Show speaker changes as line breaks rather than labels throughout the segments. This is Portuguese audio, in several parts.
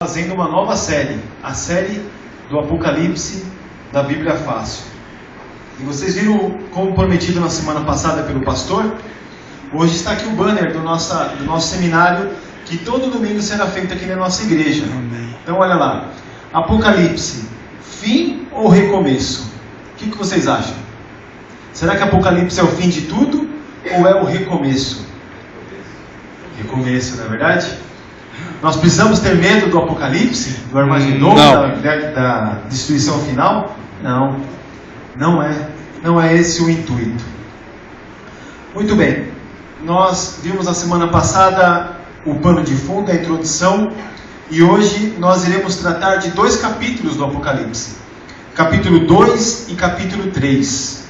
Fazendo uma nova série, a série do Apocalipse da Bíblia Fácil. E vocês viram, como prometido na semana passada pelo pastor, hoje está aqui o banner do nosso seminário, que todo domingo será feito aqui na nossa igreja.
Amém.
Então olha lá, Apocalipse, fim ou recomeço? O que vocês acham? Será que Apocalipse é o fim de tudo ou é o recomeço? Recomeço, não é verdade? Nós precisamos ter medo do Apocalipse, do Armagedon, da destruição final? Não, não é esse o intuito. Muito bem, nós vimos na semana passada o pano de fundo, a introdução, e hoje nós iremos tratar de dois capítulos do Apocalipse, capítulo 2 e capítulo 3.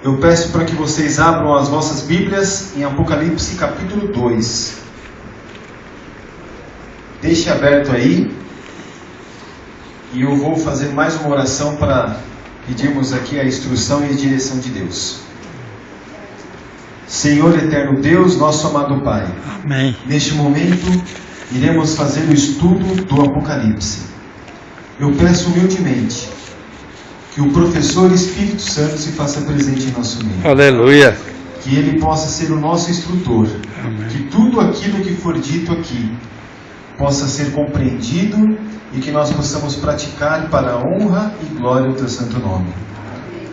Eu peço para que vocês abram as vossas Bíblias em Apocalipse capítulo 2. Deixe aberto aí, e eu vou fazer mais uma oração para pedirmos aqui a instrução e a direção de Deus. Senhor eterno Deus, nosso amado Pai,
Amém.
Neste momento iremos fazer o estudo do Apocalipse. Eu peço humildemente que o professor Espírito Santo se faça presente em nosso meio.
Aleluia.
Que ele possa ser o nosso instrutor.
Amém.
Que tudo aquilo que for dito aqui possa ser compreendido e que nós possamos praticar para a honra e glória do teu santo nome.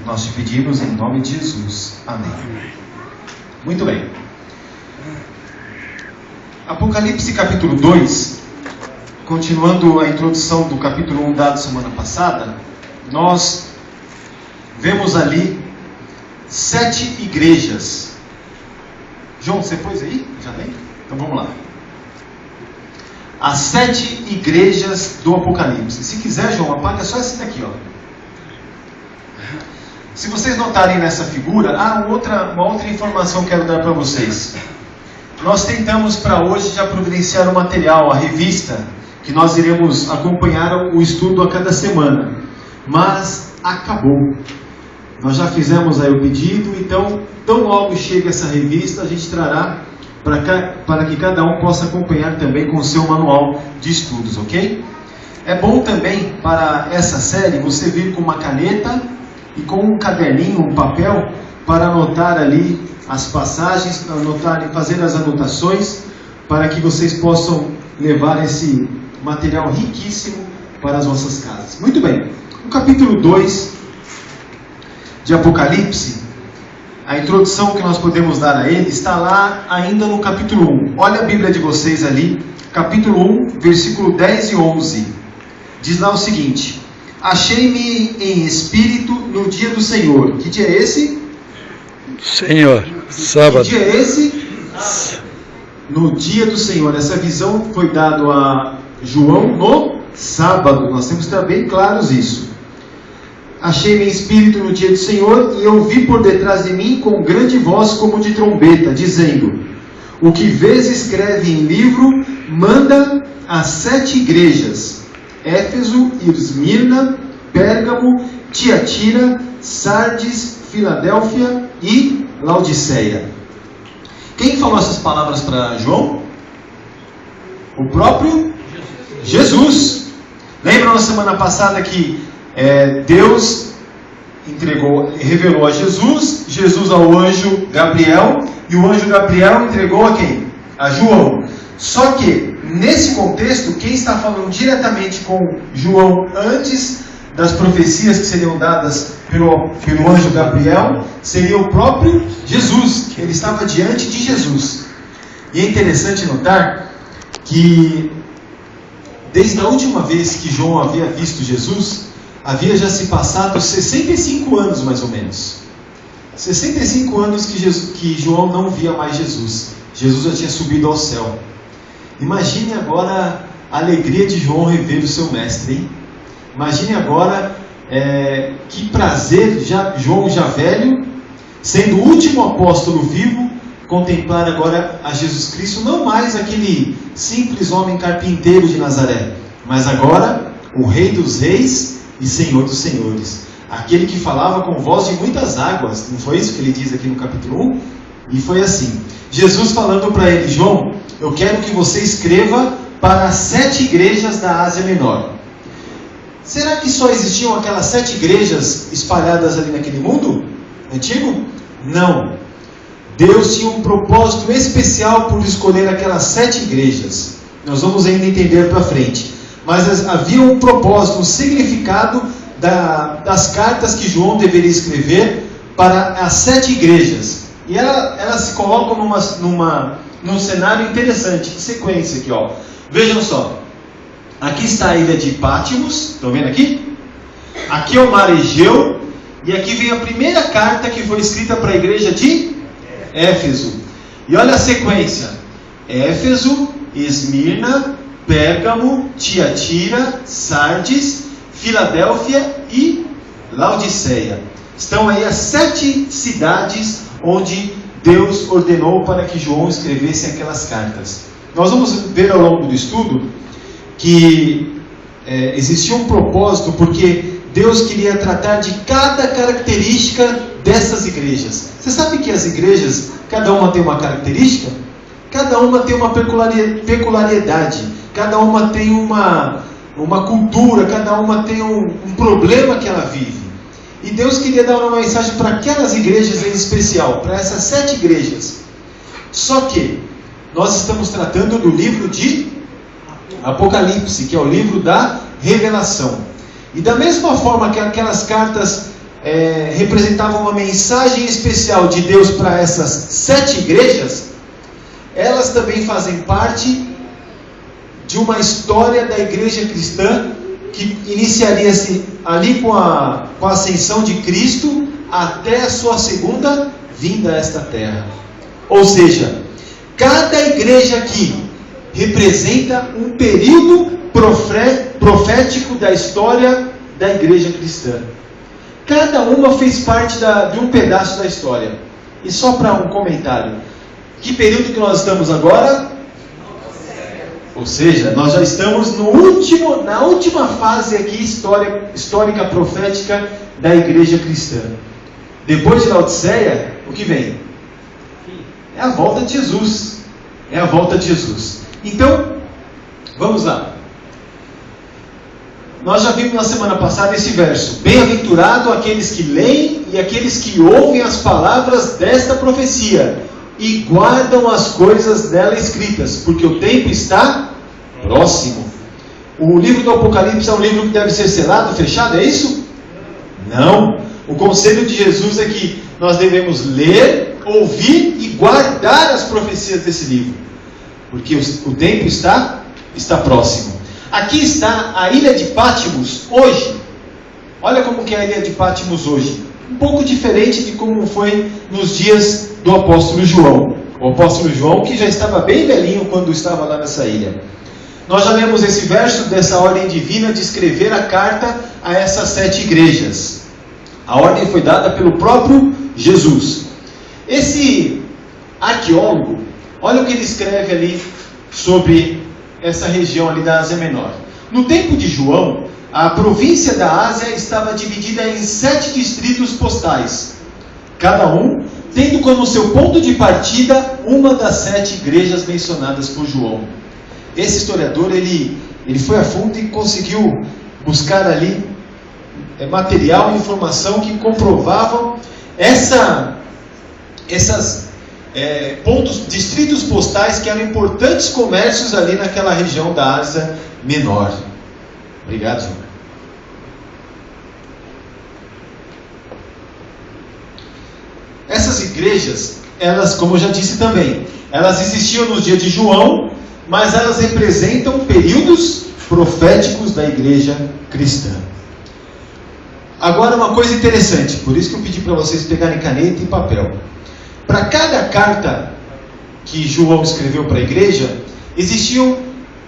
Nós te pedimos em nome de Jesus. Amém. Muito bem. Apocalipse capítulo 2, continuando a introdução do capítulo 1 dado semana passada, nós vemos ali 7 igrejas. João, você pôs aí? Já tem? Então vamos lá. As 7 igrejas do Apocalipse. Se quiser, João, apaga só esse daqui, ó. Se vocês notarem nessa figura, uma outra informação que eu quero dar para vocês. Nós tentamos para hoje já providenciar o material, a revista, que nós iremos acompanhar o estudo a cada semana. Mas acabou. Nós já fizemos aí o pedido, então, tão logo chega essa revista, a gente trará para que cada um possa acompanhar também com o seu manual de estudos, ok? É bom também para essa série você vir com uma caneta e com um caderninho, um papel, para anotar ali as passagens, fazer as anotações, para que vocês possam levar esse material riquíssimo para as vossas casas. Muito bem, o capítulo 2 de Apocalipse, a introdução que nós podemos dar a ele está lá ainda no capítulo 1. Olha a Bíblia de vocês ali, capítulo 1, versículo 10 e 11. Diz lá o seguinte: achei-me em espírito no dia do Senhor. Que dia é esse?
Senhor, sábado.
Que dia é esse? No dia do Senhor. Essa visão foi dada a João no sábado. Nós temos que estar bem claros isso. Achei-me em espírito no dia do Senhor, e eu vi por detrás de mim com grande voz como de trombeta, dizendo: o que vês escreve em livro, manda às 7 igrejas: Éfeso, Esmirna, Pérgamo, Tiatira, Sardes, Filadélfia e Laodiceia. Quem falou essas palavras para João? O próprio Jesus. Lembram na semana passada que Deus revelou a Jesus, Jesus ao anjo Gabriel, e o anjo Gabriel entregou a quem? A João. Só que, nesse contexto, quem está falando diretamente com João antes das profecias que seriam dadas pelo anjo Gabriel, seria o próprio Jesus. Ele estava diante de Jesus. E é interessante notar que, desde a última vez que João havia visto Jesus, havia já se passado 65 anos mais ou menos. 65 anos que João não via mais Jesus. Jesus já tinha subido ao céu. Imagine agora a alegria de João rever o seu mestre, hein? Imagine agora que prazer, João já velho, sendo o último apóstolo vivo, contemplar agora a Jesus Cristo, não mais aquele simples homem carpinteiro de Nazaré, mas agora o Rei dos Reis e Senhor dos Senhores, aquele que falava com voz de muitas águas. Não foi isso que ele diz aqui no capítulo 1? E foi assim, Jesus falando para ele: João, eu quero que você escreva para as 7 igrejas da Ásia Menor. Será que só existiam aquelas 7 igrejas espalhadas ali naquele mundo antigo? Não. Deus tinha um propósito especial por escolher aquelas 7 igrejas. Nós vamos ainda entender para frente. Mas havia um propósito, um significado das cartas que João deveria escrever para as 7 igrejas. E elas se colocam num cenário interessante, de sequência aqui, ó. Vejam só. Aqui está a ilha de Pátimos, estão vendo aqui? Aqui é o mar Egeu, e aqui vem a primeira carta que foi escrita para a igreja de Éfeso. E olha a sequência: Éfeso, Esmirna, Pérgamo, Tiatira, Sardes, Filadélfia e Laodiceia. Estão aí as 7 cidades onde Deus ordenou para que João escrevesse aquelas cartas. Nós vamos ver ao longo do estudo que existia um propósito, porque Deus queria tratar de cada característica dessas igrejas. Você sabe que as igrejas, cada uma tem uma característica? Cada uma tem uma peculiaridade, cada uma tem uma cultura, cada uma tem um problema que ela vive. E Deus queria dar uma mensagem para aquelas igrejas em especial, para essas 7 igrejas. Só que nós estamos tratando do livro de Apocalipse, que é o livro da revelação. E da mesma forma que aquelas cartas representavam uma mensagem especial de Deus para essas 7 igrejas, elas também fazem parte de uma história da igreja cristã que iniciaria-se ali com a ascensão de Cristo até a sua segunda vinda a esta terra. Ou seja, cada igreja aqui representa um período profético da história da igreja cristã. Cada uma fez parte de um pedaço da história. E só para um comentário: que período que nós estamos agora? Ou seja, nós já estamos na última fase aqui histórica profética da igreja cristã. Depois de Laodiceia, o que vem? É a volta de Jesus. É a volta de Jesus. Então, vamos lá. Nós já vimos na semana passada esse verso: bem-aventurado aqueles que leem e aqueles que ouvem as palavras desta profecia e guardam as coisas dela escritas, porque o tempo está próximo. O livro do Apocalipse é um livro que deve ser selado, fechado, é isso? Não. O conselho de Jesus é que nós devemos ler, ouvir e guardar as profecias desse livro, porque o tempo está próximo. Aqui está a ilha de Pátimos hoje. Olha como que é a ilha de Pátimos hoje. Um pouco diferente de como foi nos dias do apóstolo João. O apóstolo João, que já estava bem velhinho quando estava lá nessa ilha. Nós já lemos esse verso dessa ordem divina de escrever a carta a essas 7 igrejas. A ordem foi dada pelo próprio Jesus. Esse arqueólogo, olha o que ele escreve ali sobre essa região ali da Ásia Menor. No tempo de João, a província da Ásia estava dividida em 7 distritos postais, cada um tendo como seu ponto de partida uma das 7 igrejas mencionadas por João. Esse historiador, ele foi a fundo e conseguiu buscar ali material e informação que comprovavam esses distritos postais que eram importantes comércios ali naquela região da Ásia Menor. Obrigado, João. Essas igrejas, elas, como eu já disse também, elas existiam nos dias de João, mas elas representam períodos proféticos da igreja cristã. Agora, uma coisa interessante, por isso que eu pedi para vocês pegarem caneta e papel. Para cada carta que João escreveu para a igreja, existiam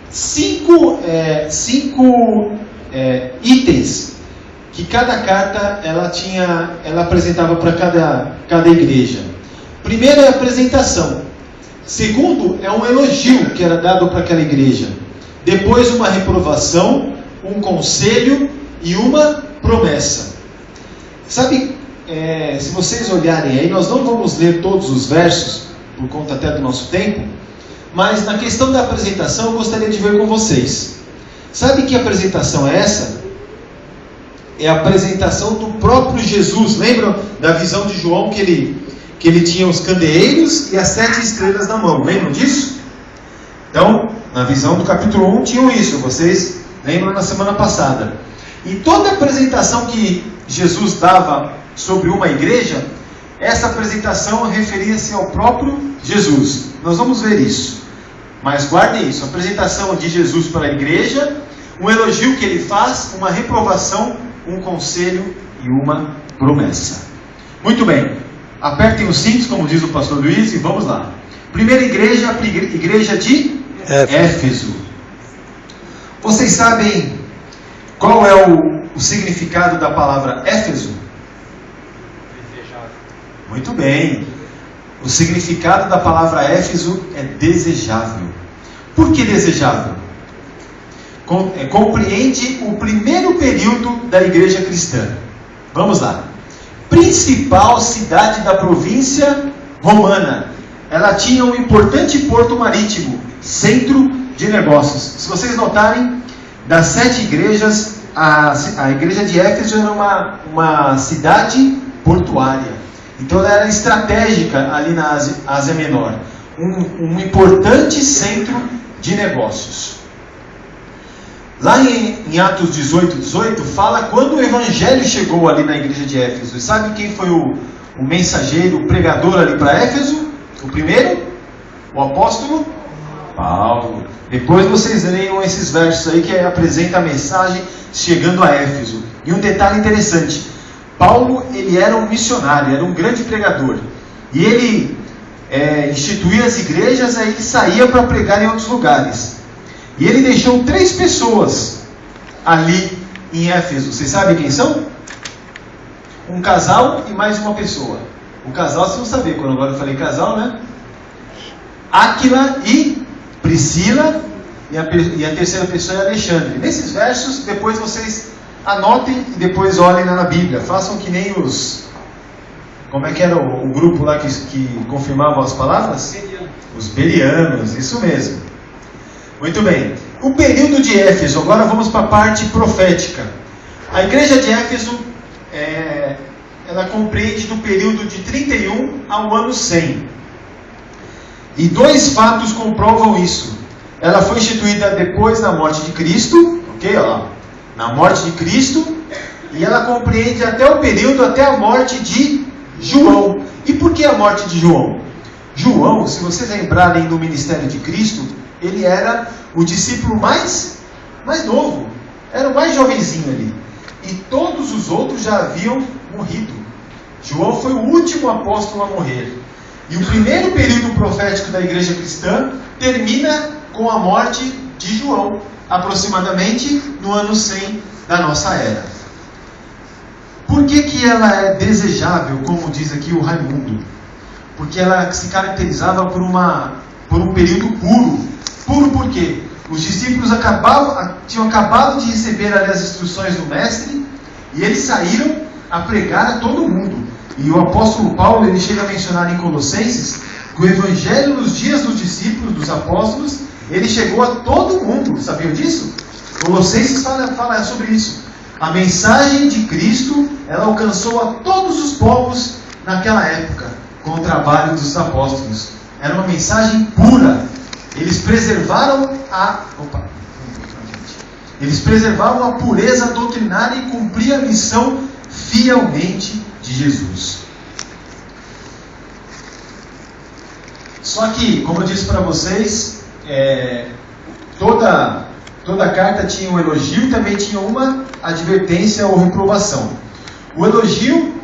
5 itens que cada carta ela apresentava para cada igreja. Primeiro é a apresentação. Segundo é um elogio que era dado para aquela igreja. Depois uma reprovação, um conselho e uma promessa. Sabe, se vocês olharem aí, nós não vamos ler todos os versos, por conta até do nosso tempo, Mas na questão da apresentação eu gostaria de ver com vocês. Sabe que apresentação é essa? É a apresentação do próprio Jesus. Lembram da visão de João que ele tinha os candeeiros e as 7 estrelas na mão? Lembram disso? Então, na visão do capítulo 1 tinham isso. Vocês lembram na semana passada. E toda apresentação que Jesus dava sobre uma igreja, essa apresentação referia-se ao próprio Jesus. Nós vamos ver isso. Mas guardem isso. A apresentação de Jesus para a igreja, um elogio que ele faz, uma reprovação, um conselho e uma promessa. Muito bem. Apertem os cintos, como diz o pastor Luiz, e vamos lá. Primeira igreja, a igreja de Éfeso. Vocês sabem qual é o significado da palavra Éfeso?
Desejável.
Muito bem. O significado da palavra Éfeso é desejável. Por que desejável? Compreende o primeiro período da igreja cristã. Vamos lá. Principal cidade da província romana. Ela tinha um importante porto marítimo, centro de negócios. Se vocês notarem, das 7 igrejas, a igreja de Éfeso era uma cidade portuária. Então ela era estratégica ali na Ásia Menor. Um importante centro de negócios. Lá em Atos 18, fala quando o evangelho chegou ali na igreja de Éfeso. E sabe quem foi o mensageiro, o pregador ali para Éfeso? O primeiro? O apóstolo Paulo. Depois vocês leiam esses versos aí que apresenta a mensagem chegando a Éfeso. E um detalhe interessante. Paulo, ele era um missionário, era um grande pregador. E ele instituía as igrejas, aí ele saía para pregar em outros lugares. E ele deixou 3 pessoas ali em Éfeso. Vocês sabem quem são? Um casal e mais uma pessoa. O casal vocês vão saber, quando agora eu falei casal, né? Áquila e Priscila, e a terceira pessoa é Alexandre. Nesses versos, depois vocês anotem e depois olhem na Bíblia. Façam que nem os... Como é que era o grupo lá que confirmava as palavras? Os bereanos, isso mesmo. Muito bem. O período de Éfeso, agora vamos para a parte profética. A igreja de Éfeso, ela compreende do período de 31 ao ano 100. E 2 fatos comprovam isso. Ela foi instituída depois da morte de Cristo, ok? Ó, na morte de Cristo, e ela compreende até o período, até a morte de João. E por que a morte de João? João, se vocês lembrarem do ministério de Cristo, ele era o discípulo mais novo, era o mais jovenzinho ali. E todos os outros já haviam morrido. João foi o último apóstolo a morrer. E o primeiro período profético da igreja cristã termina com a morte de João, aproximadamente no ano 100 da nossa era. Por que ela é desejável, como diz aqui o Raimundo? Porque ela se caracterizava por um período puro. Puro por quê? Os discípulos tinham acabado de receber ali as instruções do mestre e eles saíram a pregar a todo mundo. E o apóstolo Paulo, ele chega a mencionar em Colossenses que o evangelho nos dias dos discípulos, dos apóstolos, ele chegou a todo mundo. Sabiam disso? Colossenses fala sobre isso. A mensagem de Cristo, ela alcançou a todos os povos naquela época, com o trabalho dos apóstolos. Era uma mensagem pura. Eles preservaram a pureza doutrinária e cumpriam a missão fielmente de Jesus. Só que, como eu disse para vocês, toda carta tinha um elogio e também tinha uma advertência ou reprovação. O elogio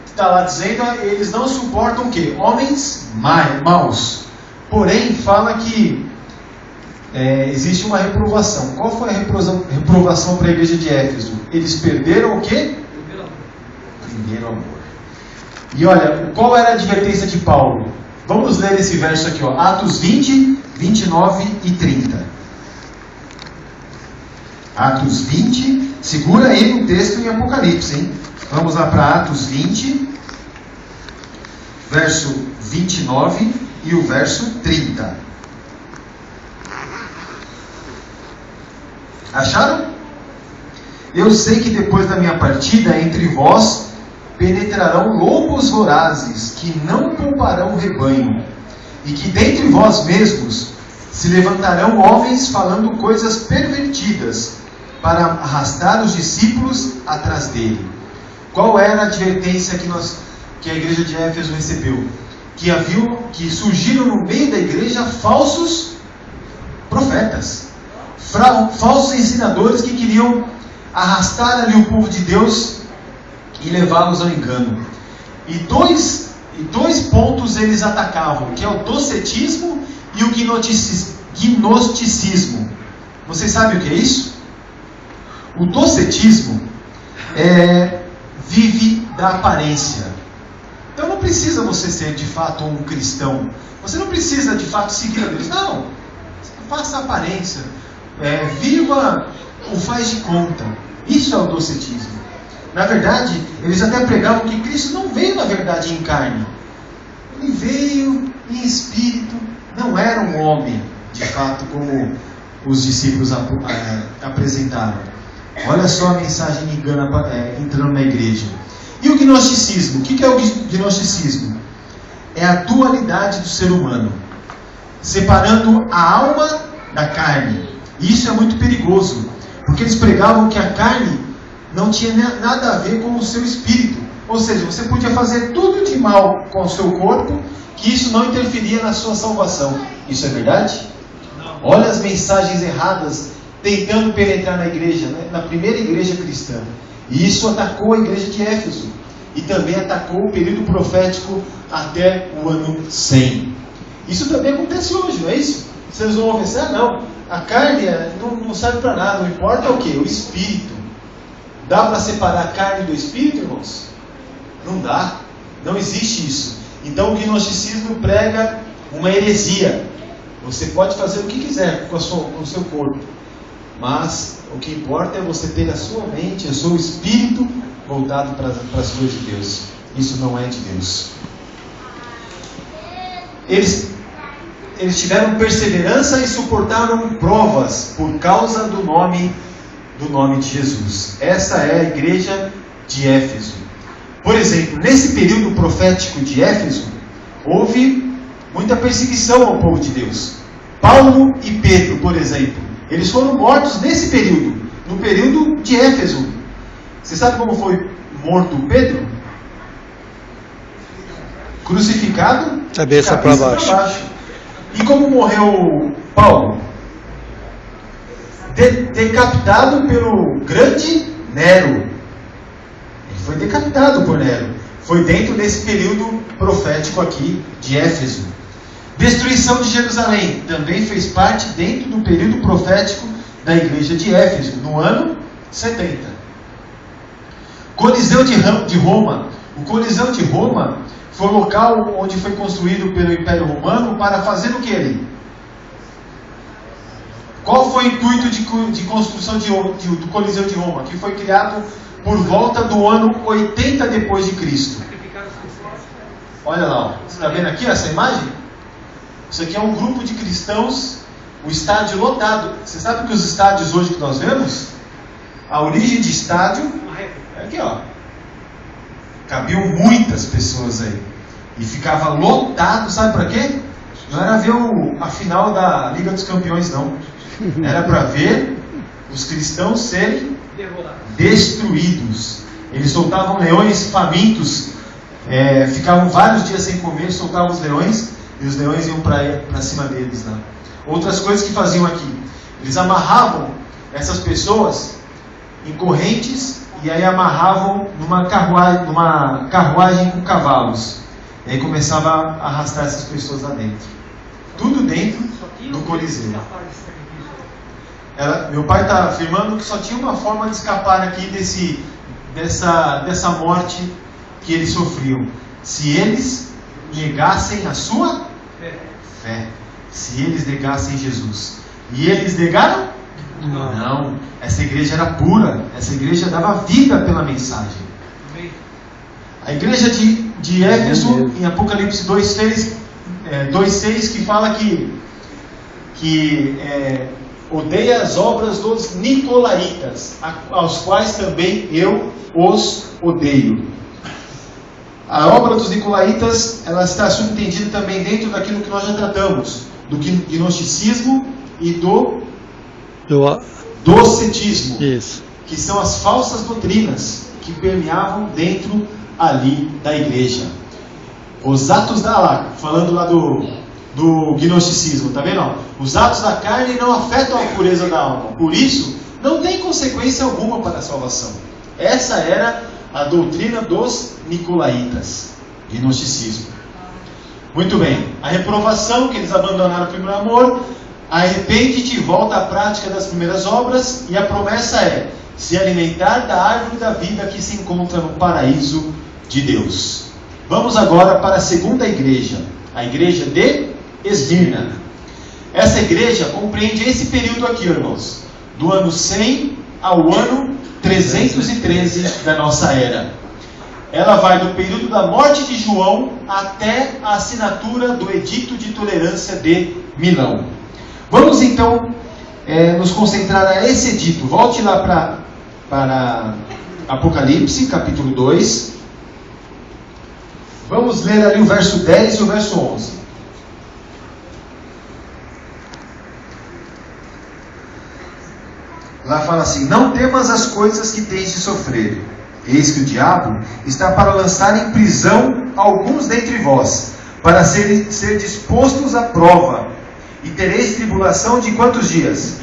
está lá dizendo, eles não suportam o quê? Homens maus. Porém, fala que existe uma reprovação. Qual foi a reprovação para a igreja de Éfeso? Eles perderam o quê? Primeiro amor. E olha, qual era a advertência de Paulo? Vamos ler esse verso aqui, ó, Atos 20, 29 e 30. Atos 20, segura aí no texto em Apocalipse, hein? Vamos lá para Atos 20, verso 29 e o verso 30. Acharam? Eu sei que depois da minha partida entre vós penetrarão lobos vorazes que não pouparão o rebanho, e que dentre vós mesmos se levantarão homens falando coisas pervertidas para arrastar os discípulos atrás dele. Qual era a advertência que a igreja de Éfeso recebeu? Que surgiram no meio da igreja falsos profetas, falsos ensinadores que queriam arrastar ali o povo de Deus e levá-los ao engano. E dois pontos eles atacavam, que é o docetismo e o gnosticismo. Vocês sabem o que é isso? O docetismo vive da aparência. Então não precisa você ser de fato um cristão. Você não precisa de fato seguir a Deus. Não. Faça aparência. Viva o faz de conta. Isso é o docetismo. Na verdade, eles até pregavam que Cristo não veio na verdade em carne. Ele veio em espírito. Não era um homem, de fato, como os discípulos apresentaram. Olha só a mensagem engana entrando na igreja. E o gnosticismo? O que é o gnosticismo? É a dualidade do ser humano, separando a alma da carne. E isso é muito perigoso, porque eles pregavam que a carne não tinha nada a ver com o seu espírito. Ou seja, você podia fazer tudo de mal com o seu corpo, que isso não interferia na sua salvação. Isso é verdade? Olha as mensagens erradas tentando penetrar na igreja, né? Na primeira igreja cristã. E isso atacou a igreja de Éfeso. E também atacou o período profético até o ano 100. Isso também acontece hoje, não é isso? Vocês vão pensar, não. A carne não serve para nada. Não importa o que? O espírito. Dá para separar a carne do espírito, irmãos? Não dá. Não existe isso. Então o gnosticismo prega uma heresia. Você pode fazer o que quiser com o seu corpo. Mas o que importa é você ter a sua mente, o seu espírito voltado para as coisas de Deus. Isso não é de Deus. Eles tiveram perseverança e suportaram provas por causa do nome de Jesus. Essa é a igreja de Éfeso. Por exemplo, nesse período profético de Éfeso, houve muita perseguição ao povo de Deus. Paulo e Pedro, por exemplo, eles foram mortos nesse período, no período de Éfeso. Você sabe como foi morto Pedro? Crucificado,
cabeça para baixo.
E como morreu Paulo? Decapitado pelo grande Nero. Ele foi decapitado por Nero. Foi dentro desse período profético aqui de Éfeso. Destruição de Jerusalém também fez parte dentro do período profético da igreja de Éfeso, no ano 70. Coliseu de Roma. O Coliseu de Roma foi o local onde foi construído pelo Império Romano para fazer o que ali? Qual foi o intuito de construção do Coliseu de Roma? Que foi criado por volta do ano 80 depois de Cristo. Olha lá, ó. Você está vendo aqui essa imagem? Isso aqui é um grupo de cristãos, o estádio lotado. Você sabe que os estádios hoje que nós vemos, a origem de estádio é aqui, ó. Cabiam muitas pessoas aí. E ficava lotado, sabe para quê? Não era ver a final da Liga dos Campeões, não. Era para ver os cristãos serem destruídos. Eles soltavam leões famintos, ficavam vários dias sem comer, soltavam os leões, e os leões iam para cima deles lá. Outras coisas que faziam aqui, eles amarravam essas pessoas em correntes e aí amarravam numa carruagem com cavalos. E aí começava a arrastar essas pessoas lá dentro. Tudo dentro do Coliseu. Meu pai está afirmando que só tinha uma forma de escapar aqui dessa morte que eles sofriam. Se eles negassem a sua fé. Se eles negassem Jesus. E eles negaram? Não. Essa igreja era pura. Essa igreja dava vida pela mensagem. A igreja de Éfeso, em Apocalipse 2:6, que fala que odeia as obras dos nicolaítas, aos quais também eu os odeio. A obra dos nicolaítas, ela está subentendida também dentro daquilo que nós já tratamos, do gnosticismo e do docetismo,
Isso.
que são as falsas doutrinas que permeavam dentro ali da igreja. Os atos falando lá do gnosticismo, tá vendo? Ó? Os atos da carne não afetam a pureza da alma, por isso não tem consequência alguma para a salvação. Essa era a doutrina dos nicolaítas, gnosticismo. Muito bem, a reprovação, que eles abandonaram o primeiro amor, arrepende-te e volta à prática das primeiras obras, e a promessa é se alimentar da árvore da vida que se encontra no paraíso de Deus. Vamos agora para a segunda igreja, a igreja de Esmirna. Essa igreja compreende esse período aqui, irmãos, do ano 100 ao ano 313 da nossa era. Ela vai do período da morte de João até a assinatura do Edito de Tolerância de Milão. Vamos então nos concentrar a esse edito. Volte lá para Apocalipse, capítulo 2. Vamos ler ali o verso 10 e o verso 11. Lá fala assim: não temas as coisas que tens de sofrer. Eis que o diabo está para lançar em prisão alguns dentre vós, para ser dispostos à prova. E tereis tribulação de quantos dias?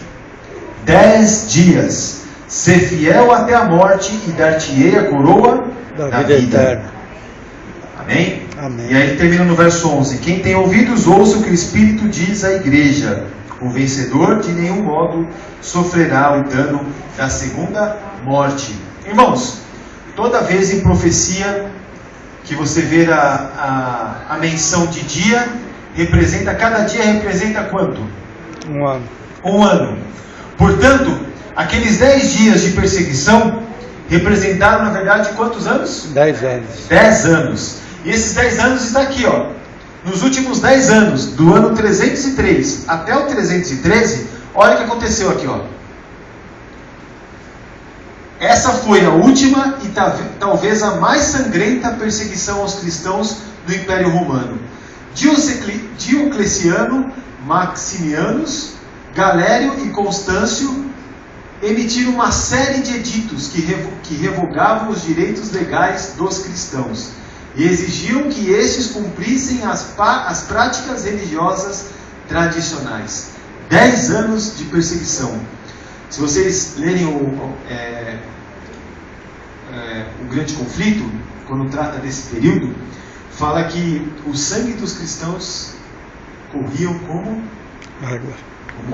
10 dias. Ser fiel até a morte, e dar-te-ei a coroa da vida eterna. Amém?
Amém.
E aí ele termina no verso 11: quem tem ouvidos, ouça o que o Espírito diz à igreja. O vencedor de nenhum modo sofrerá o dano da segunda morte. Irmãos, toda vez em profecia que você vê a menção de dia, cada dia representa quanto?
Um ano.
Um ano. Portanto, aqueles 10 dias de perseguição representaram, na verdade, quantos anos?
10 anos.
10 anos. E esses 10 anos está aqui, ó. Nos últimos 10 anos, do ano 303 até o 313, olha o que aconteceu aqui, ó. Essa foi a última e talvez a mais sangrenta perseguição aos cristãos do Império Romano. Diocleciano, Maximianos, Galério e Constâncio emitiram uma série de editos que revogavam os direitos legais dos cristãos e exigiam que estes cumprissem as práticas religiosas tradicionais. 10 anos de perseguição. Se vocês lerem o Grande Conflito, quando trata desse período, fala que o sangue dos cristãos corriam como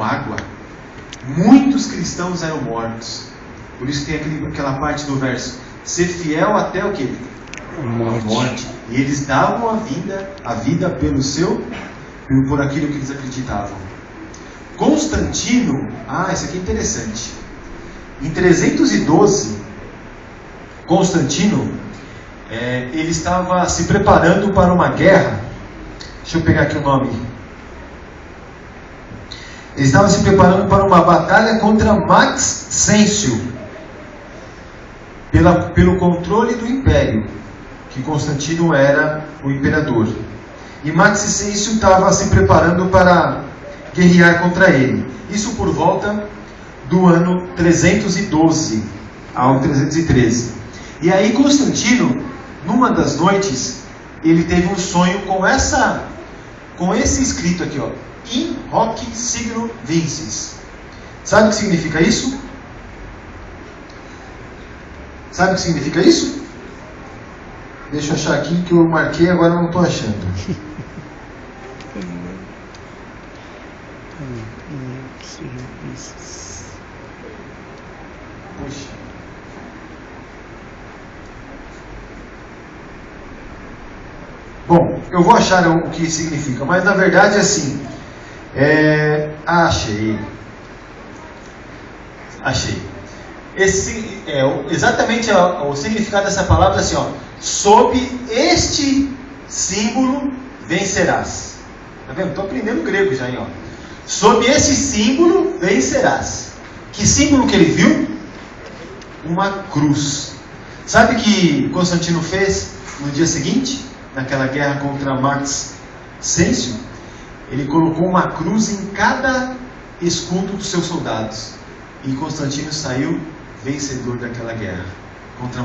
água. Muitos cristãos eram mortos. Por isso tem aquela parte do verso: ser fiel até o quê? A morte. E eles davam a vida por aquilo que eles acreditavam. Constantino, isso aqui é interessante. Em 312, Constantino, ele estava se preparando para uma guerra. Deixa eu pegar aqui o nome. Ele estava se preparando para uma batalha contra Maxêncio, pelo controle do império, que Constantino era o imperador. E Maxêncio estava se preparando para guerrear contra ele. Isso por volta do ano 312 ao 313. E aí Constantino, numa das noites, ele teve um sonho com esse escrito aqui, ó: In hoc signo vinces. Sabe o que significa isso? Sabe o que significa isso? Deixa eu achar aqui que eu marquei, agora não estou achando. Puxa. Bom, eu vou achar o que significa, mas na verdade é assim. Achei. Exatamente o significado dessa palavra é assim, ó: sob este símbolo vencerás. Tá vendo? Estou aprendendo grego já, hein, ó. Sob esse símbolo vencerás. Que símbolo que ele viu? Uma cruz. Sabe o que Constantino fez no dia seguinte, naquela guerra contra Maxêncio? Ele colocou uma cruz em cada escudo dos seus soldados. E Constantino saiu vencedor daquela guerra contra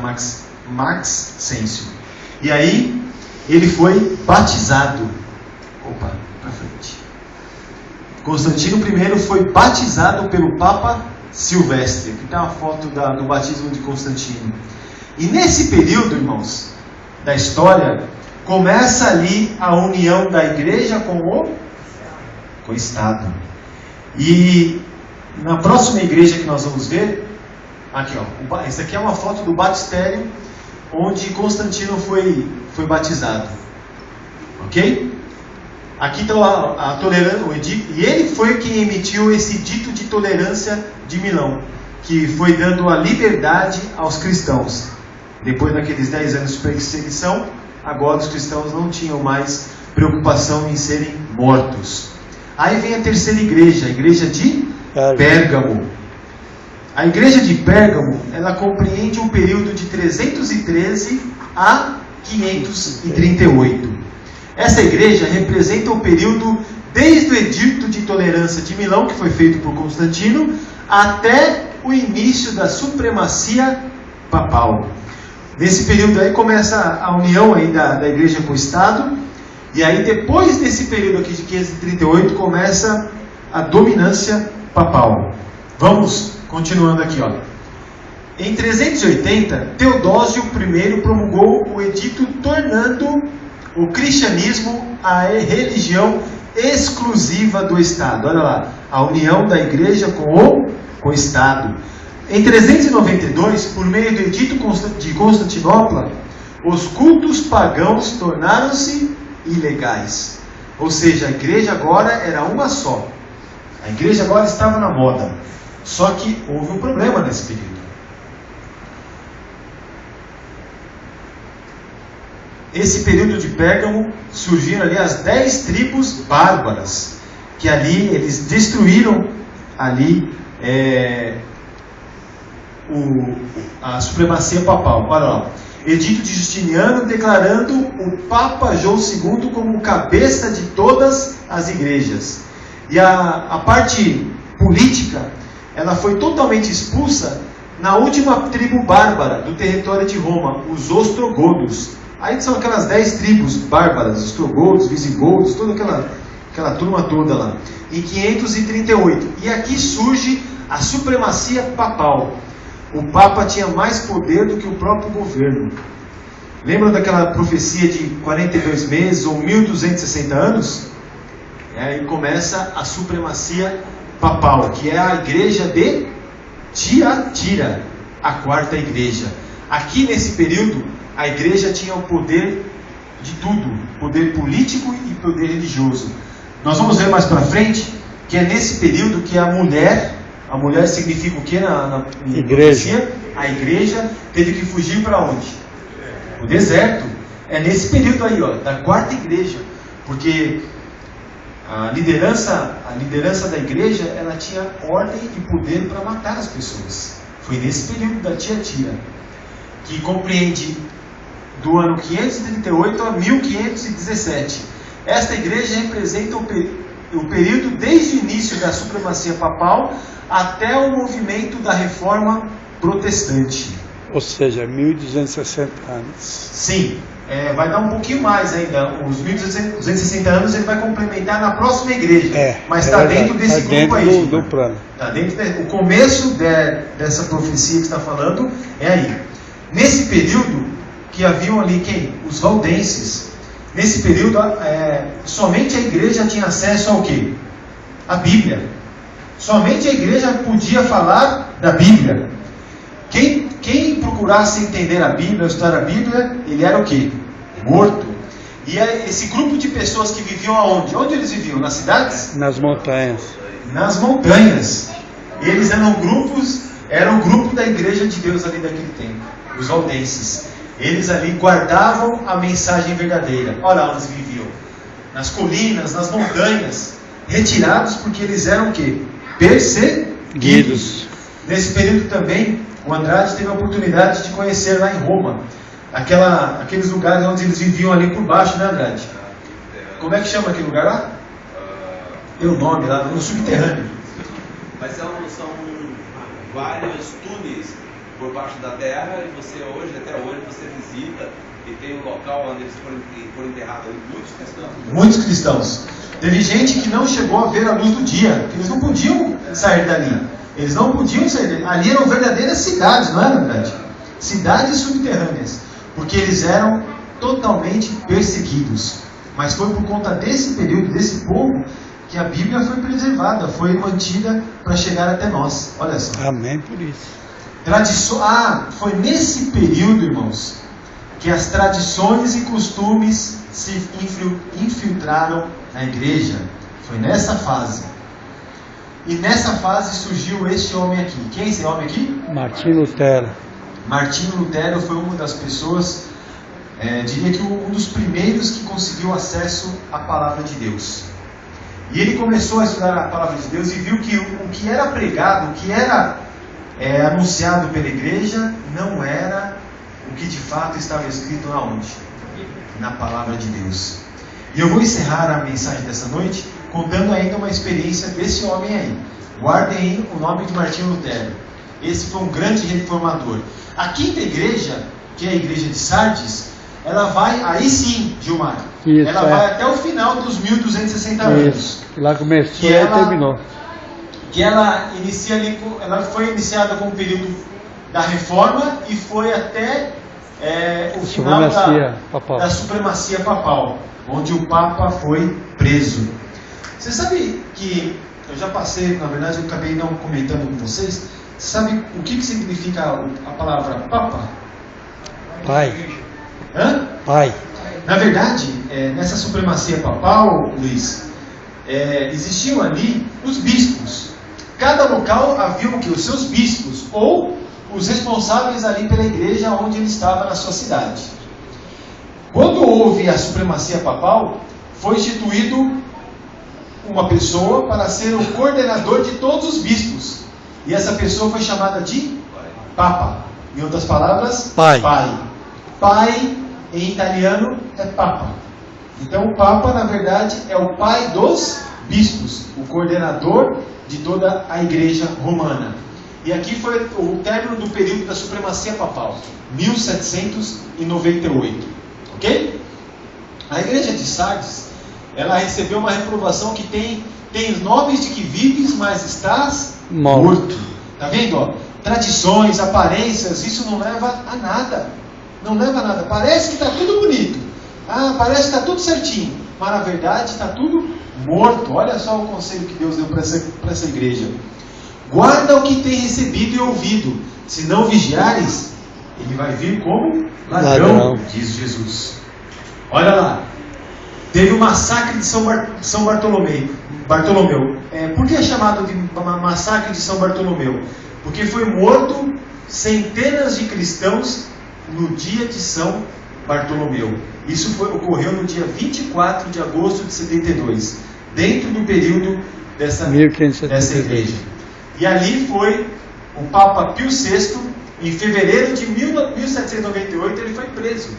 Maxêncio. E aí ele foi batizado. Opa, para frente. Constantino I foi batizado pelo Papa Silvestre. Aqui está uma foto do batismo de Constantino. E nesse período, irmãos, da história, começa ali a união da igreja com o Estado. E na próxima igreja que nós vamos ver, aqui ó, essa aqui é uma foto do batistério onde Constantino foi batizado. Ok? Aqui está a tolerância, o edito, e ele foi quem emitiu esse edito de tolerância de Milão, que foi dando a liberdade aos cristãos. Depois daqueles 10 anos de perseguição, agora os cristãos não tinham mais preocupação em serem mortos. Aí vem a terceira igreja, a igreja de Pérgamo. A igreja de Pérgamo, ela compreende um período de 313 a 538. Essa igreja representa o período desde o edito de tolerância de Milão, que foi feito por Constantino, até o início da supremacia papal. Nesse período aí começa a união aí da igreja com o Estado, e aí depois desse período aqui de 538 começa a dominância papal. Vamos continuando aqui, ó. Em 380, Teodósio I promulgou o edito tornando o cristianismo a religião exclusiva do Estado. Olha lá, a união da igreja com o Estado. Em 392, por meio do edito de Constantinopla, os cultos pagãos tornaram-se ilegais. Ou seja, a igreja agora era uma só. A igreja agora estava na moda. Só que houve um problema nesse período. Esse período de Pérgamo, surgiram ali as 10 tribos bárbaras, que ali eles destruíram ali a supremacia papal. Olha lá, edito de Justiniano declarando o Papa João II como cabeça de todas as igrejas. E a parte política, ela foi totalmente expulsa na última tribo bárbara do território de Roma, os ostrogodos. Aí são aquelas 10 tribos bárbaras, ostrogodos, visigodos, toda aquela turma toda lá. Em 538. E aqui surge a supremacia papal. O Papa tinha mais poder do que o próprio governo. Lembram daquela profecia de 42 meses ou 1260 anos? Aí começa a supremacia papal, que é a igreja de Tiatira, a quarta igreja. Aqui nesse período, a igreja tinha o poder de tudo, poder político e poder religioso. Nós vamos ver mais para frente que é nesse período que a mulher significa o que na igreja? A igreja teve que fugir para onde? O deserto. É nesse período aí, ó, da quarta igreja, porque a liderança da igreja, ela tinha ordem e poder para matar as pessoas. Foi nesse período da Tiatira, que compreende do ano 538 a 1517. Esta igreja representa o período desde o início da supremacia papal até o movimento da reforma protestante.
Ou seja, 1260 anos.
Sim, vai dar um pouquinho mais ainda. Os 1260 anos ele vai complementar na próxima igreja. Mas está dentro desse grupo aí.
Do plano.
Tá dentro o começo dessa profecia que está falando é aí. Nesse período que haviam ali quem? Os valdenses. Nesse período, somente a igreja tinha acesso ao quê? A Bíblia. Somente a igreja podia falar da Bíblia. Quem procurasse entender a Bíblia, estudar a Bíblia, ele era o quê? Morto. E esse grupo de pessoas que viviam aonde? Onde eles viviam? Nas cidades?
Nas montanhas.
Nas montanhas. Eles eram o grupo da igreja de Deus ali daquele tempo. Os valdenses. Eles ali guardavam a mensagem verdadeira. Olha onde eles viviam. Nas colinas, nas montanhas. retirados porque eles eram o quê? Perseguidos. Nesse período também, o Andrade teve a oportunidade de conhecer lá em Roma, aqueles lugares onde eles viviam ali por baixo, né, Andrade? Como é que chama aquele lugar lá? Tem o nome lá, no subterrâneo.
Mas são vários túneis por baixo da terra e você até hoje, você visita e tem um local onde eles foram enterrados muitos cristãos.
Muitos cristãos. Teve gente que não chegou a ver a luz do dia, que eles não podiam sair dali. Eles não podiam sair dali. Ali eram verdadeiras cidades, não era verdade? Cidades subterrâneas. Porque eles eram totalmente perseguidos. Mas foi por conta desse período, desse povo, que a Bíblia foi preservada, foi mantida para chegar até nós. Olha só.
Amém por isso.
Foi nesse período, irmãos, que as tradições e costumes se infiltraram na igreja. Foi nessa fase. E nessa fase surgiu este homem aqui. Quem é esse homem aqui?
Martinho Lutero.
Martinho Lutero foi uma das pessoas, diria que um dos primeiros que conseguiu acesso à palavra de Deus. E ele começou a estudar a palavra de Deus e viu que o que era pregado, o que era anunciado pela igreja, não era o que de fato estava escrito na onde? Na palavra de Deus. E eu vou encerrar a mensagem dessa noite contando ainda uma experiência desse homem aí. Guardem aí o nome de Martinho Lutero. Esse foi um grande reformador. A quinta igreja, que é a igreja de Sardes, ela vai, aí sim, Gilmar,
isso,
ela vai até o final dos 1260 anos.
Isso, que lá começou e terminou.
Que ela inicia ali, ela foi iniciada com o período da reforma e foi até o final da supremacia papal, onde o Papa foi preso. Você sabe que, eu já passei, na verdade eu acabei não comentando com vocês, você sabe o que significa a palavra Papa?
Pai.
Hã?
Pai.
Na verdade, nessa supremacia papal, Luiz, existiam ali os bispos. Cada local havia o que? Os seus bispos, ou os responsáveis ali pela igreja onde ele estava na sua cidade. Quando houve a supremacia papal, foi instituído uma pessoa para ser o coordenador de todos os bispos. E essa pessoa foi chamada de Papa. Em outras palavras,
Pai.
Pai, em italiano, é Papa. Então o Papa, na verdade, é o pai dos bispos, o coordenador de toda a igreja romana. E aqui foi o término do período da supremacia papal, 1798. Ok? A igreja de Sardes, ela recebeu uma reprovação que tem nomes de que vives, mas estás morto. Tá vendo? Ó? Tradições, aparências, isso não leva a nada. Não leva a nada. Parece que está tudo bonito. Parece que está tudo certinho. Mas na verdade está tudo morto. Olha só o conselho que Deus deu para essa igreja. Guarda o que tem recebido e ouvido. Se não vigiares, ele vai vir como ladrão, diz Jesus. Olha lá. Teve o massacre de São Bartolomeu. Por que é chamado de massacre de São Bartolomeu? Porque foi morto centenas de cristãos no dia de São Bartolomeu. Isso ocorreu no dia 24 de agosto de 72, dentro do período dessa igreja. E ali foi o Papa Pio VI, em fevereiro de 1798, ele foi preso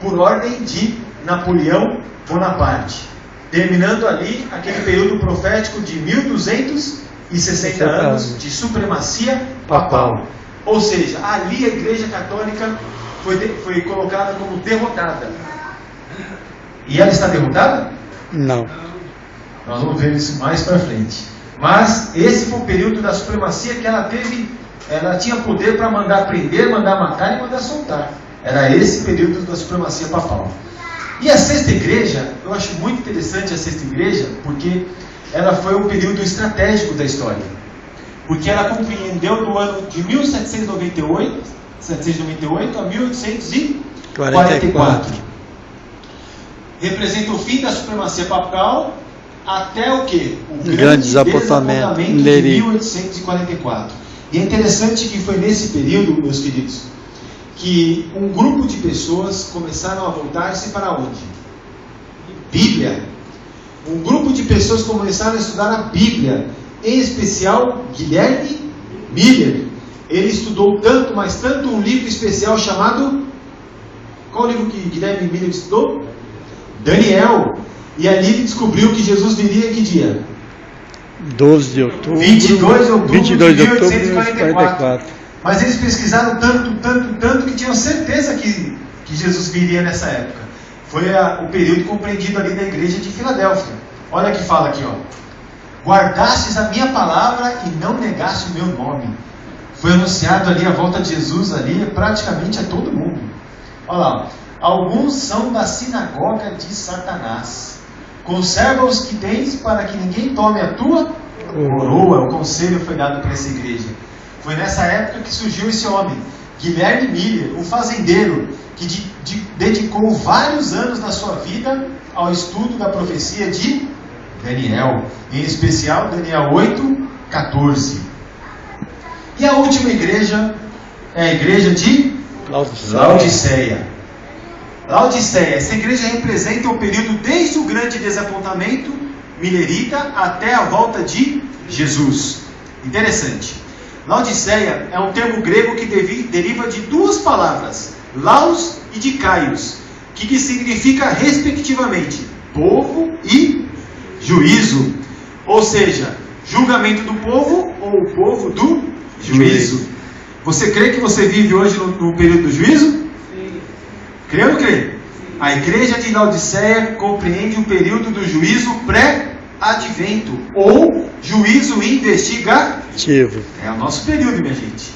por ordem de Napoleão Bonaparte, terminando ali aquele período profético de 1260 anos de supremacia papal. Ou seja, ali a Igreja Católica foi colocada como derrotada. E ela está derrotada?
Não.
Nós vamos ver isso mais para frente. Mas esse foi o período da supremacia que ela teve. Ela tinha poder para mandar prender, mandar matar e mandar soltar. Era esse período da supremacia papal. E a sexta igreja, eu acho muito interessante a sexta igreja, porque ela foi um período estratégico da história. Porque ela compreendeu do ano de 1798 a 1844. Representa o fim da supremacia papal até o quê? O grande desapontamento de 1844. E é interessante que foi nesse período, meus queridos, que um grupo de pessoas começaram a voltar-se para onde? Bíblia. um grupo de pessoas começaram a estudar a Bíblia, em especial Guilherme Miller. Ele estudou tanto, mas tanto, um livro especial chamado... Qual livro que Guilherme Miller estudou? Daniel. E ali ele descobriu que Jesus viria em que dia?
12 de outubro.
22 de outubro
22
de
de outubro de
1844. Mas eles pesquisaram tanto que tinham certeza que Jesus viria nessa época. Foi o período compreendido ali da igreja de Filadélfia. Olha que fala aqui, ó. Guardastes a minha palavra e não negaste o meu nome. Foi anunciado ali a volta de Jesus ali praticamente a todo mundo. Olha lá, alguns são da sinagoga de Satanás. Conserva os que tens para que ninguém tome a tua coroa. O conselho foi dado para essa igreja. Foi nessa época que surgiu esse homem, Guilherme Miller, um fazendeiro que dedicou vários anos da sua vida ao estudo da profecia de Daniel, em especial Daniel 8:14. E a última igreja é a igreja de Laodiceia. Laodiceia, essa igreja representa o período desde o grande desapontamento milerita até a volta de Jesus. Interessante. Laodiceia é um termo grego que deriva de duas palavras, laos e dikaios, que significa respectivamente povo e juízo. Ou seja, julgamento do povo ou o povo do juízo. Você crê que você vive hoje no período do juízo? Sim. Crê ou não crê? A igreja de Laodiceia compreende o período do juízo pré-advento ou juízo investigativo. É o nosso período, minha gente.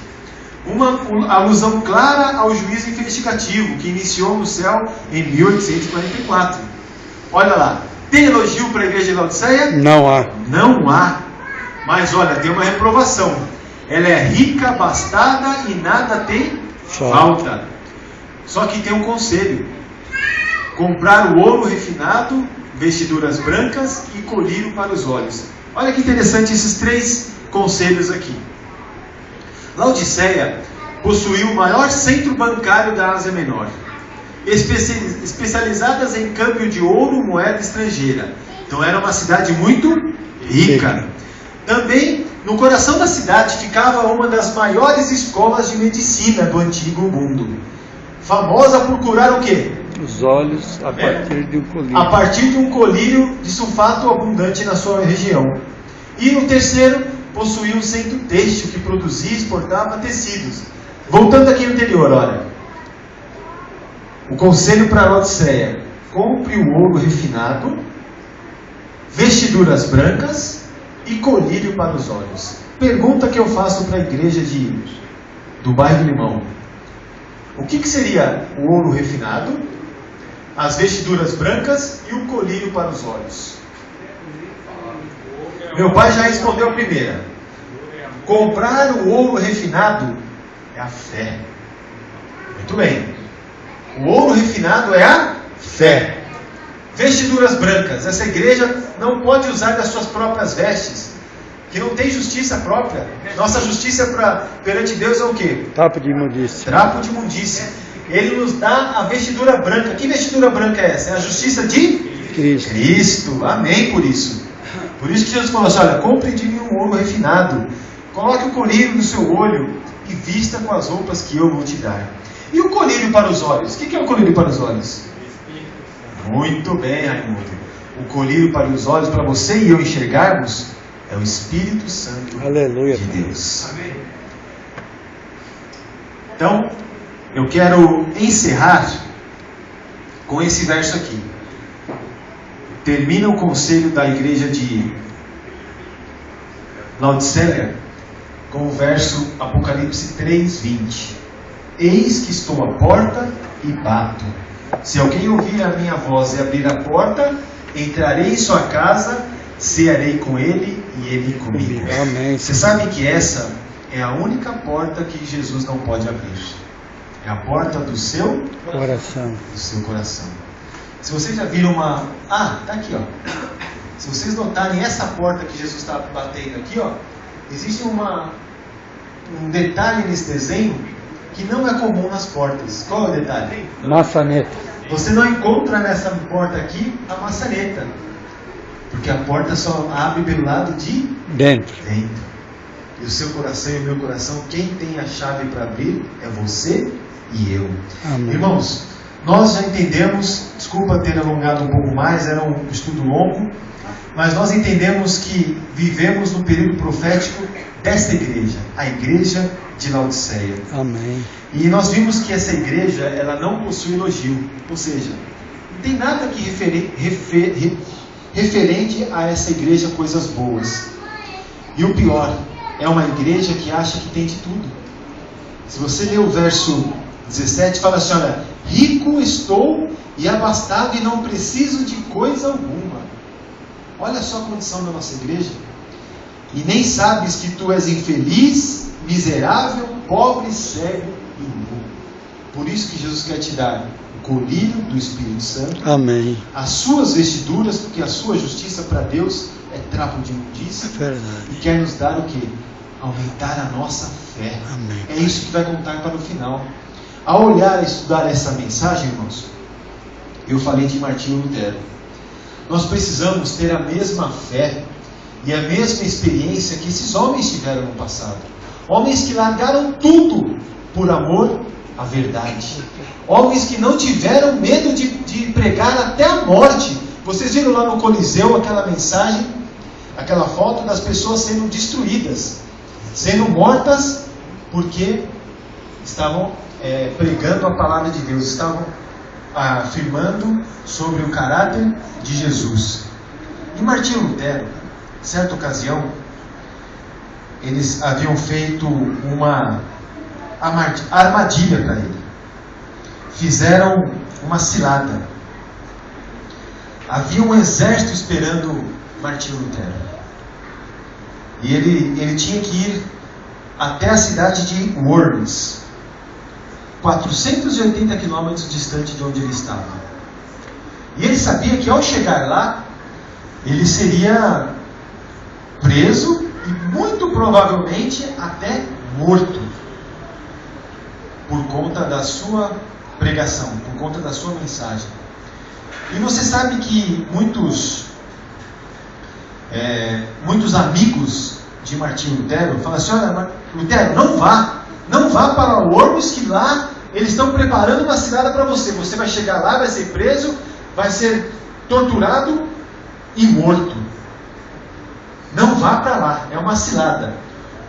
Uma alusão clara ao juízo investigativo que iniciou no céu em 1844. Olha lá, tem elogio para a igreja de Laodiceia?
Não há.
Não há. Mas olha, tem uma reprovação. Ela é rica, abastada e nada tem falta. Só que tem um conselho: comprar o ouro refinado, vestiduras brancas e colírio para os olhos. Olha que interessante esses três conselhos aqui. Laodiceia possuía o maior centro bancário da Ásia Menor, especializadas em câmbio de ouro, moeda estrangeira. Então era uma cidade muito rica. Também no coração da cidade ficava uma das maiores escolas de medicina do antigo mundo, famosa por curar o quê?
Os olhos a partir de um colírio.
A partir de um colírio de sulfato abundante na sua região. E no terceiro, possuía um centro têxtil que produzia e exportava tecidos. Voltando aqui no anterior, olha. O conselho para Laodiceia: compre o ouro refinado, vestiduras brancas e colírio para os olhos. Pergunta que eu faço para a igreja do bairro Limão: o que seria o ouro refinado, as vestiduras brancas e o colírio para os olhos? Meu pai já respondeu a primeira. Comprar o ouro refinado é a fé. Muito bem. O ouro refinado é a fé. Vestiduras brancas. Essa igreja não pode usar das suas próprias vestes, que não tem justiça própria. Nossa justiça perante Deus é o quê?
Trapo de imundícia.
Trapo de imundícia. Ele nos dá a vestidura branca. Que vestidura branca é essa? É a justiça de Cristo. Amém por isso. Por isso que Jesus falou assim: olha, compre de mim um ouro refinado, coloque o colírio no seu olho e vista com as roupas que eu vou te dar. E o colírio para os olhos? O que é o colírio para os olhos? Muito bem, Raimundo. O colírio para os olhos, para você e eu enxergarmos, é o Espírito Santo.
Aleluia,
de Deus. Amém. Então, eu quero encerrar com esse verso aqui. Termina o conselho da igreja de Laodiceia com o verso Apocalipse 3:20. Eis que estou à porta e bato. Se alguém ouvir a minha voz e abrir a porta, entrarei em sua casa, cearei com ele e ele comigo.
Amém.
Você sabe que essa é a única porta que Jesus não pode abrir. É a porta do seu
coração.
Do seu coração. Se vocês já viram uma... Ah, tá aqui, ó. Se vocês notarem essa porta que Jesus está batendo aqui, ó, existe um detalhe nesse desenho que não é comum nas portas. Qual é o detalhe?
Maçaneta.
Você não encontra nessa porta aqui a maçaneta. Porque a porta só abre pelo lado de
Dentro.
dentro. E o seu coração e o meu coração, quem tem a chave para abrir é você e eu.
Amém.
Irmãos, nós já entendemos, desculpa ter alongado um pouco mais, era um estudo longo, mas nós entendemos que vivemos no período profético desta igreja, a igreja de Laodiceia.
Amém.
E nós vimos que essa igreja, ela não possui elogio, ou seja, não tem nada que referente a essa igreja coisas boas. E o pior, é uma igreja que acha que tem de tudo. Se você ler o verso 17, fala assim, olha, rico estou e abastado e não preciso de coisa alguma. Olha só a condição da nossa igreja. E nem sabes que tu és infeliz, miserável, pobre, cego e nu. Por isso que Jesus quer te dar o colírio do Espírito Santo,
Amém.
as suas vestiduras, porque a sua justiça para Deus é trapo de imundícia.
É verdade.
E quer nos dar o quê? Aumentar a nossa fé.
Amém.
É isso que vai contar para o final. Ao olhar e estudar essa mensagem, irmãos, eu falei de Martinho Lutero. Nós precisamos ter a mesma fé e a mesma experiência que esses homens tiveram no passado. Homens que largaram tudo por amor à verdade. Homens que não tiveram medo de pregar até a morte. Vocês viram lá no Coliseu aquela mensagem, aquela foto das pessoas sendo destruídas, sendo mortas porque estavam pregando a palavra de Deus, estavam afirmando sobre o caráter de Jesus. E Martinho Lutero, certa ocasião, eles haviam feito uma armadilha para ele. Fizeram uma cilada. Havia um exército esperando Martinho Lutero. E ele tinha que ir até a cidade de Worms, 480 quilômetros distante de onde ele estava. E ele sabia que ao chegar lá, ele seria preso e muito provavelmente até morto, por conta da sua pregação, por conta da sua mensagem. E você sabe que muitos amigos de Martinho Lutero falam assim, olha, Lutero, não vá para Worms, que lá eles estão preparando uma cilada para você. Você vai chegar lá, vai ser preso, vai ser torturado e morto. Não vá para lá, é uma cilada.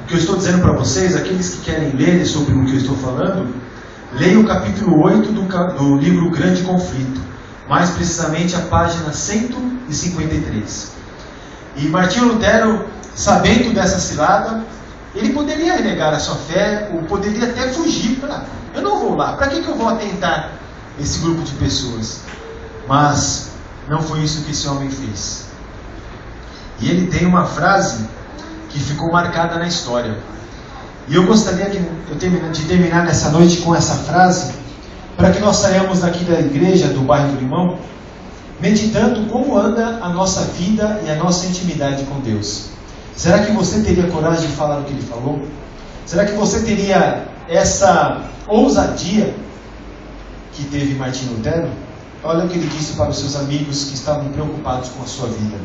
O que eu estou dizendo para vocês, aqueles que querem ler sobre o que eu estou falando, leiam o capítulo 8 do livro Grande Conflito, mais precisamente a página 153. E Martinho Lutero, sabendo dessa cilada, ele poderia renegar a sua fé, ou poderia até fugir. Eu não vou lá, para que eu vou atentar esse grupo de pessoas? Mas não foi isso que esse homem fez. E ele tem uma frase que ficou marcada na história. E eu gostaria de terminar nessa noite com essa frase, para que nós saiamos daqui da igreja do bairro do Limão, meditando como anda a nossa vida e a nossa intimidade com Deus. Será que você teria coragem de falar o que ele falou? Será que você teria essa ousadia que teve Martinho Lutero? Olha o que ele disse para os seus amigos que estavam preocupados com a sua vida.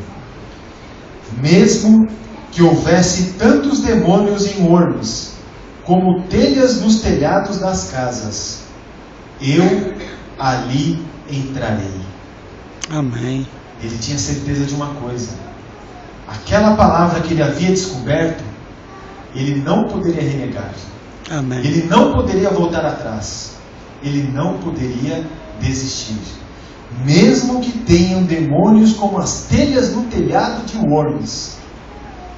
Mesmo que houvesse tantos demônios em Worms, como telhas nos telhados das casas, eu ali entrarei.
Amém.
Ele tinha certeza de uma coisa: aquela palavra que ele havia descoberto, ele não poderia renegar.
Amém.
Ele não poderia voltar atrás. Ele não poderia desistir. Mesmo que tenham demônios como as telhas no telhado de Worms,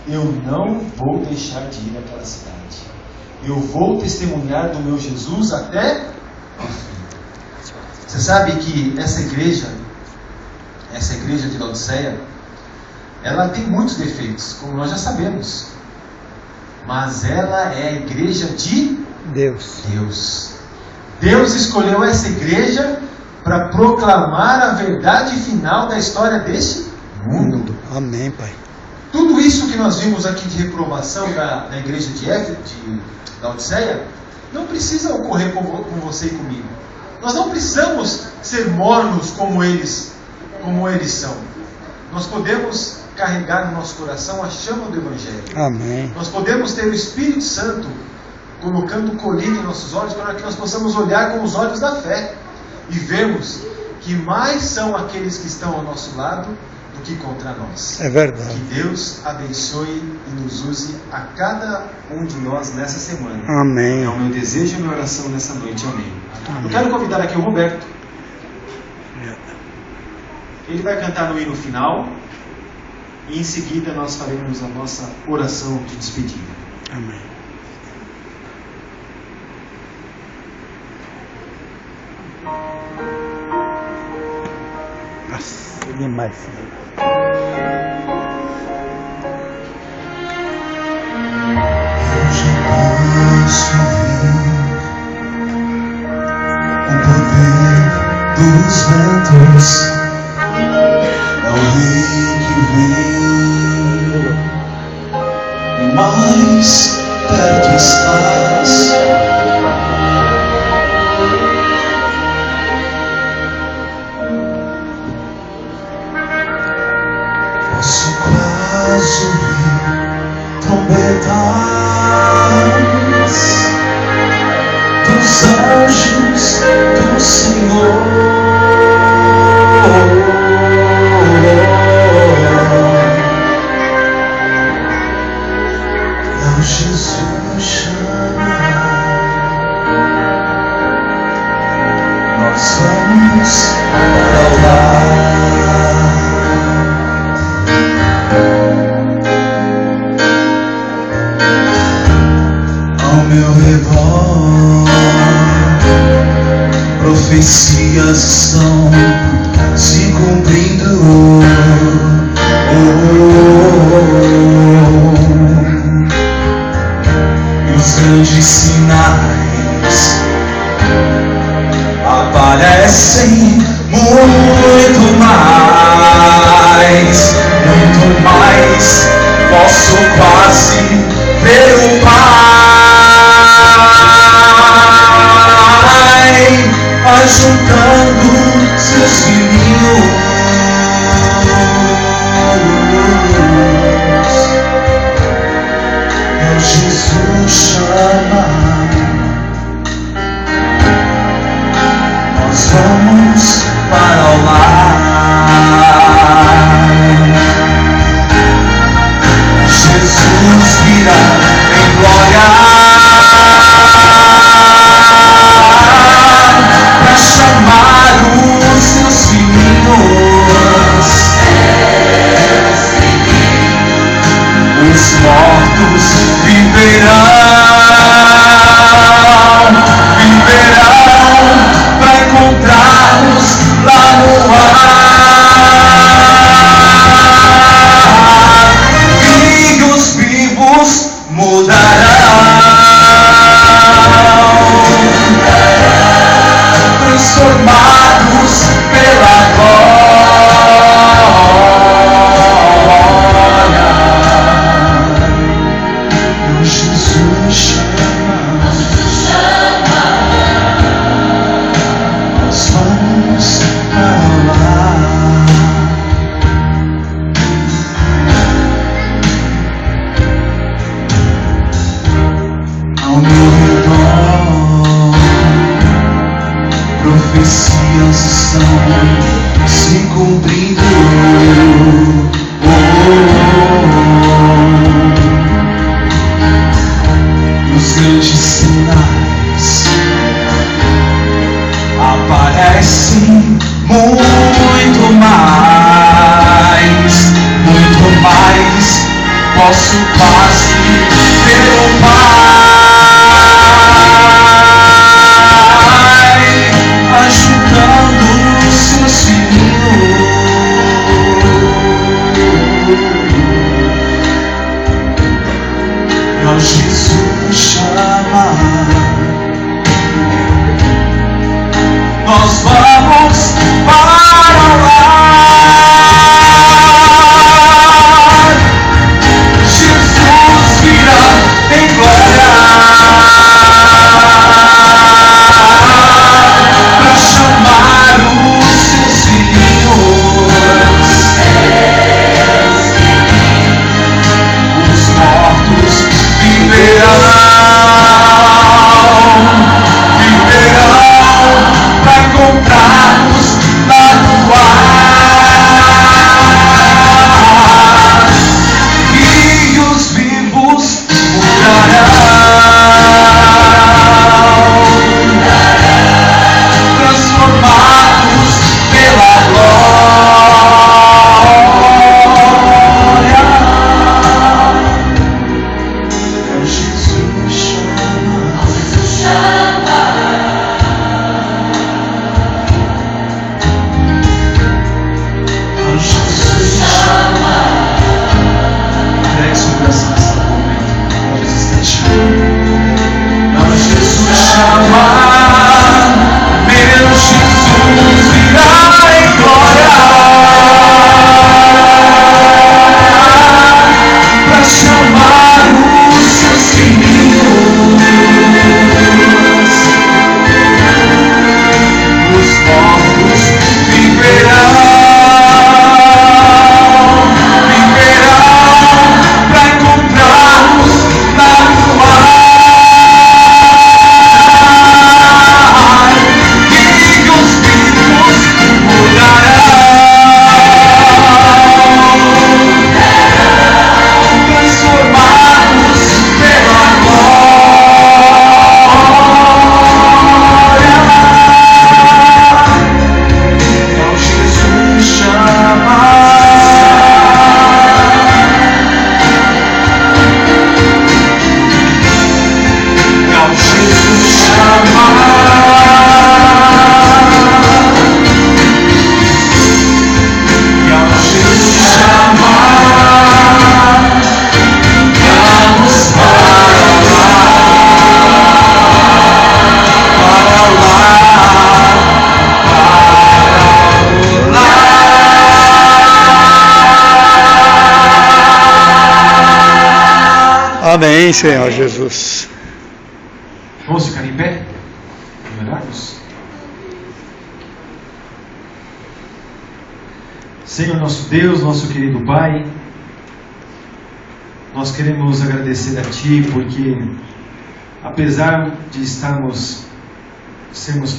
eu não vou deixar de ir àquela cidade. Eu vou testemunhar do meu Jesus até o fim. Você sabe que essa igreja de Laodiceia, ela tem muitos defeitos, como nós já sabemos. Mas ela é a igreja de Deus. Deus escolheu essa igreja para proclamar a verdade final da história deste mundo.
Amém, Pai.
Tudo isso que nós vimos aqui de reprovação da igreja de Laodiceia não precisa ocorrer com você e comigo. Nós não precisamos ser mornos como eles são. Nós podemos carregar no nosso coração a chama do Evangelho.
Amém.
Nós podemos ter o Espírito Santo colocando um colírio em nossos olhos para que nós possamos olhar com os olhos da fé e vermos que mais são aqueles que estão ao nosso lado do que contra nós.
É verdade.
Que Deus abençoe e nos use a cada um de nós nessa semana.
Amém.
É o meu desejo e a minha oração nessa noite. Amém.
Amém.
Eu quero convidar aqui o Roberto. Ele vai cantar no hino final e em seguida nós faremos a nossa oração de despedida.
Amém. Nossa, demais.
Dos ventos é o rei que vem, mais perto estás. Posso quase ouvir trombetas dos anjos do Senhor. Não, Jesus chama, nós vamos para lá. Ao meu redor profecias estão se cumprindo. E os grandes sinais aparecem muito mais. Posso quase ver o Pai ajuntando seus filhinhos. Meu Jesus chama, nós vamos para o lar. Jesus virá em glória para chamar os seus filhinhos. Os mortos viverão para encontrar-nos lá no ar. E os vivos mudarão, transformados pela glória. Meu Jesus chama, nós vamos para lá. Ao meu redor profecias estão se cumprindo. E os grandes sinais aparecem muito mais. Posso quase ver o Pai ajudando os seus filhos. Meu Jesus chama, nós vamos para lá. Jesus virá em glória para chamar os seus filhos.
Amém, Senhor Jesus.
Vamos ficar em pé? Orarmos? Senhor nosso Deus, nosso querido Pai, nós queremos agradecer a Ti porque, apesar de sermos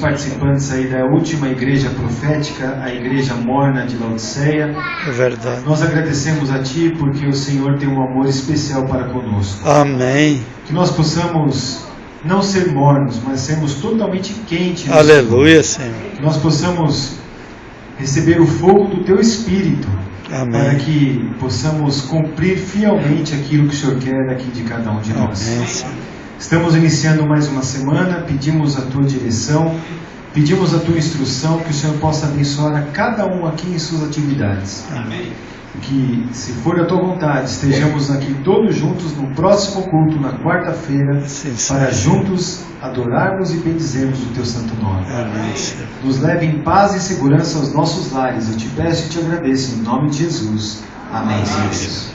participantes aí da última igreja profética, a igreja morna de Laodiceia,
É verdade.
nós agradecemos a Ti porque o Senhor tem um amor especial para conosco.
Amém.
Que nós possamos não ser mornos, mas sermos totalmente quentes.
Aleluia, Senhor.
Que nós possamos receber o fogo do Teu Espírito,
Amém.
para que possamos cumprir fielmente aquilo que o Senhor quer aqui de cada um de nós.
Amém, Senhor.
Estamos iniciando mais uma semana, pedimos a Tua direção, pedimos a Tua instrução, que o Senhor possa abençoar a cada um aqui em suas atividades.
Amém.
Que, se for da Tua vontade, estejamos aqui todos juntos no próximo culto, na quarta-feira,
Sim, Senhor.
para juntos adorarmos e bendizermos o Teu santo nome.
Amém, Senhor.
Nos leve em paz e segurança aos nossos lares. Eu te peço e te agradeço em nome de Jesus. Amém, Senhor.